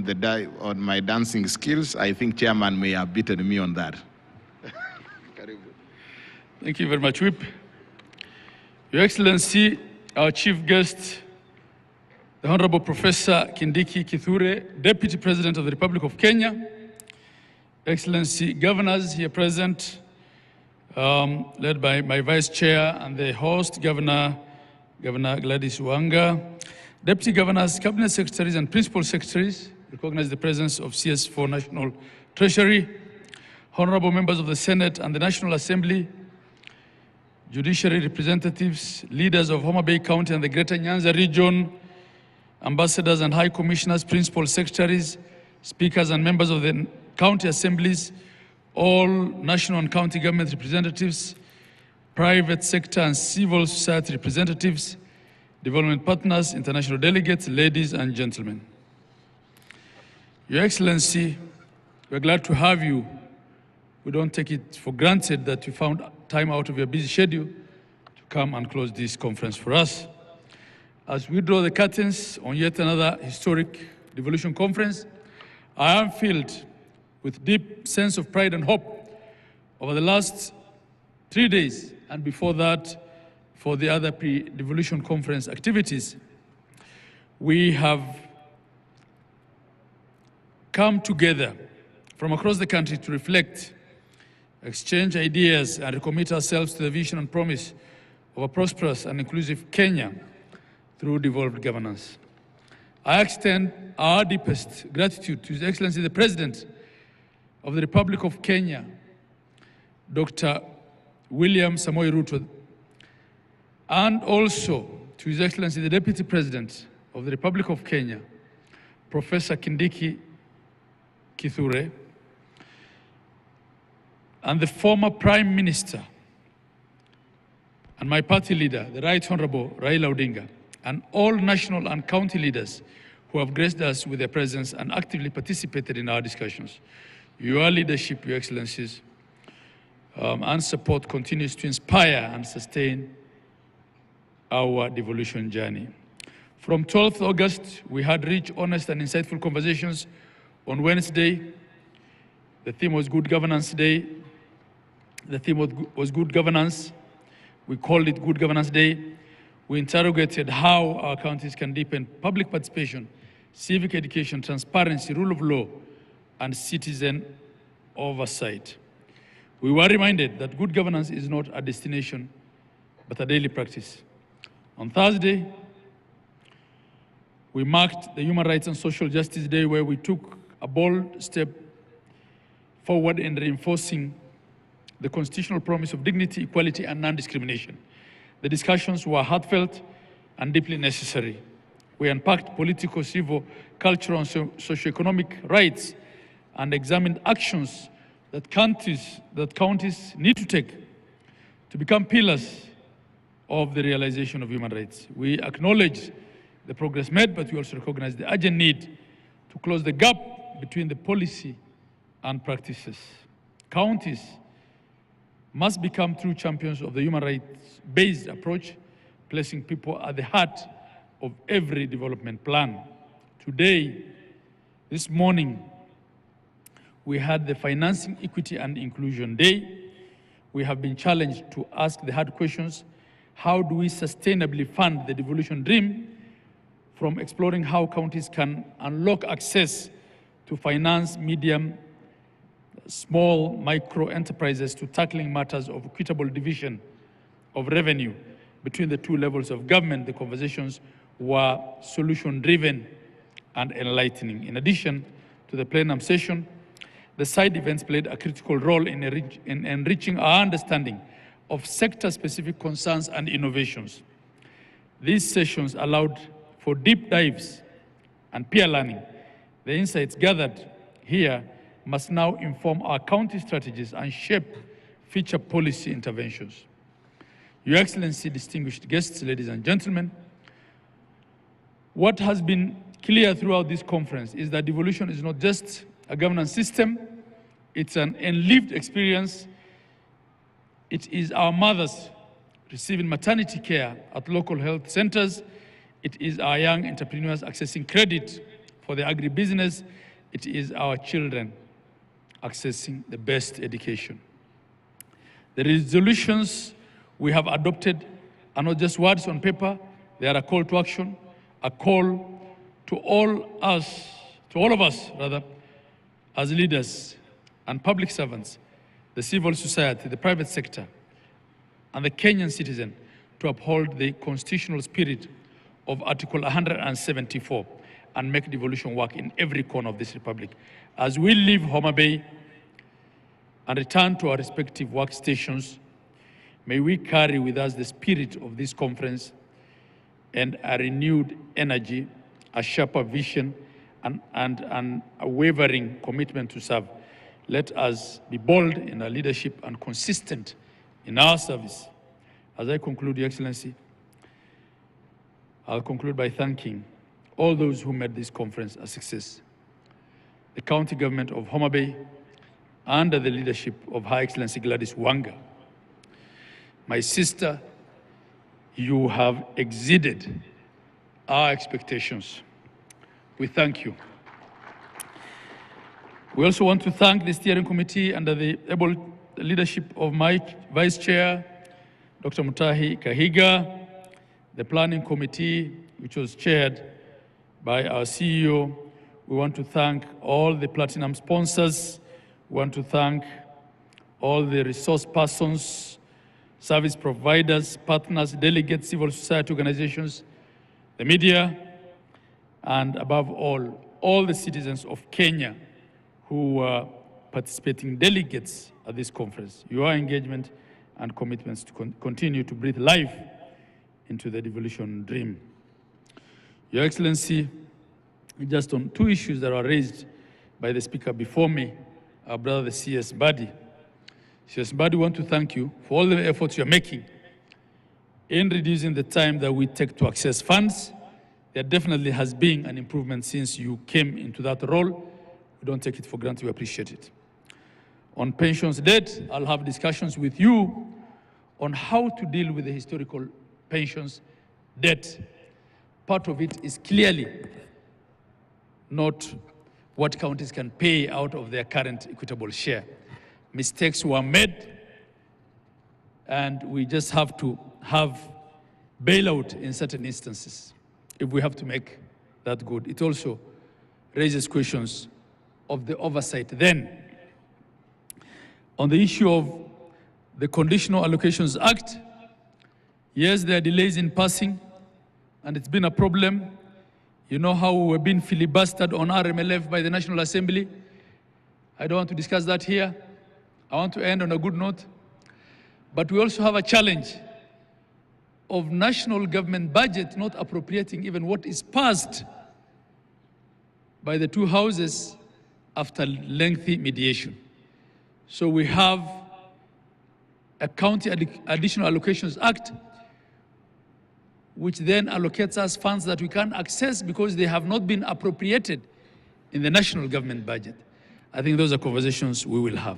on my dancing skills. I think Chairman may have beaten me on that. Thank you very much, Whip. Your Excellency, our chief guest, the Honorable Professor Kindiki Kithure, Deputy President of the Republic of Kenya, Excellency Governors here present, led by my Vice Chair and the host, Governor Gladys Wanga, Deputy Governors, Cabinet Secretaries and Principal Secretaries, recognize the presence of CS4 National Treasury, Honorable Members of the Senate and the National Assembly, Judiciary representatives, leaders of Homa Bay County and the Greater Nyanza region, ambassadors and high commissioners, principal secretaries, speakers and members of the county assemblies, all national and county government representatives, private sector and civil society representatives, development partners, international delegates, ladies and gentlemen. Your Excellency, we're glad to have you. We don't take it for granted that you found time out of your busy schedule to come and close this conference for us. As we draw the curtains on yet another historic Devolution conference, I am filled with deep sense of pride and hope over the last 3 days and before that for the other pre-Devolution conference activities. We have come together from across the country to reflect, exchange ideas and recommit ourselves to the vision and promise of a prosperous and inclusive Kenya through devolved governance. I extend our deepest gratitude to His Excellency the President of the Republic of Kenya, Dr. William Samoei Ruto, and also to His Excellency the Deputy President of the Republic of Kenya, Professor Kindiki Kithure, and the former Prime Minister and my party leader, the Right Honorable Raila Odinga, and all national and county leaders who have graced us with their presence and actively participated in our discussions. Your leadership, Your Excellencies, and support continues to inspire and sustain our devolution journey. From 12th August, we had rich, honest, and insightful conversations. On Wednesday, the theme was Good Governance Day. The theme was good governance. We called it Good Governance Day. We interrogated how our counties can deepen public participation, civic education, transparency, rule of law, and citizen oversight. We were reminded that good governance is not a destination, but a daily practice. On Thursday, we marked the Human Rights and Social Justice Day, where we took a bold step forward in reinforcing the constitutional promise of dignity, equality, and non-discrimination. The discussions were heartfelt and deeply necessary. We unpacked political, civil, cultural, and socioeconomic rights and examined actions that counties need to take to become pillars of the realization of human rights. We acknowledge the progress made, but we also recognize the urgent need to close the gap between the policy and practices. Counties must become true champions of the human rights-based approach, placing people at the heart of every development plan. Today, this morning, we had the Financing Equity and Inclusion Day. We have been challenged to ask the hard questions: how do we sustainably fund the devolution dream, from exploring how counties can unlock access to finance medium, small, micro enterprises, to tackling matters of equitable division of revenue between the two levels of government. The conversations were solution-driven and enlightening. In addition to the plenum session, the side events played a critical role in enriching our understanding of sector-specific concerns and innovations. These sessions allowed for deep dives and peer learning. The insights gathered here must now inform our county strategies and shape future policy interventions. Your Excellency, distinguished guests, ladies and gentlemen, what has been clear throughout this conference is that devolution is not just a governance system, it's an lived experience. It is our mothers receiving maternity care at local health centers. It is our young entrepreneurs accessing credit for the agribusiness, it is our children accessing the best education. The resolutions we have adopted are not just words on paper, they are a call to action, a call to all of us, as leaders and public servants, the civil society, the private sector, and the Kenyan citizen to uphold the constitutional spirit of Article 174 and make devolution work in every corner of this republic. As we leave Homa Bay and return to our respective workstations, may we carry with us the spirit of this conference and a renewed energy, a sharper vision, and a wavering commitment to serve. Let us be bold in our leadership and consistent in our service. As I conclude, Your Excellency, I'll conclude by thanking all those who made this conference a success. The county government of Homa Bay, under the leadership of Her Excellency Gladys Wanga. My sister, you have exceeded our expectations. We thank you. We also want to thank the steering committee under the able leadership of my Vice Chair, Dr. Mutahi Kahiga, the planning committee, which was chaired by our CEO. We want to thank all the platinum sponsors. We want to thank all the resource persons, service providers, partners, delegates, civil society organizations, the media, and above all the citizens of Kenya who were participating delegates at this conference. Your engagement and commitments to continue to breathe life into the devolution dream. Your Excellency, just on two issues that were raised by the speaker before me, our brother, the CS Badi. CS Badi, we want to thank you for all the efforts you're making in reducing the time that we take to access funds. There definitely has been an improvement since you came into that role. We don't take it for granted, we appreciate it. On pensions debt, I'll have discussions with you on how to deal with the historical pensions debt. Part of it is clearly not what counties can pay out of their current equitable share. Mistakes were made, and we just have to have bailout in certain instances if we have to make that good. It also raises questions of the oversight then. On the issue of the Conditional Allocations Act, yes, there are delays in passing, and it's been a problem. You know how we've been filibustered on RMLF by the National Assembly. I don't want to discuss that here. I want to end on a good note. But we also have a challenge of national government budget not appropriating even what is passed by the two houses after lengthy mediation. So we have a County Additional Allocations Act, which then allocates us funds that we can't access because they have not been appropriated in the national government budget. I think those are conversations we will have.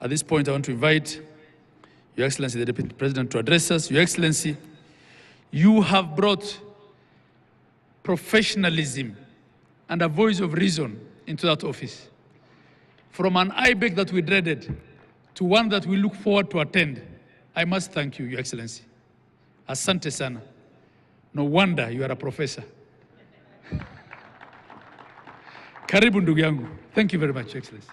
At this point, I want to invite Your Excellency, the Deputy President, to address us. Your Excellency, you have brought professionalism and a voice of reason into that office. From an IBEC that we dreaded to one that we look forward to attend, I must thank you, Your Excellency. Asante sana. No wonder you are a professor. Karibu ndugu yangu. Thank you very much, Your Excellency.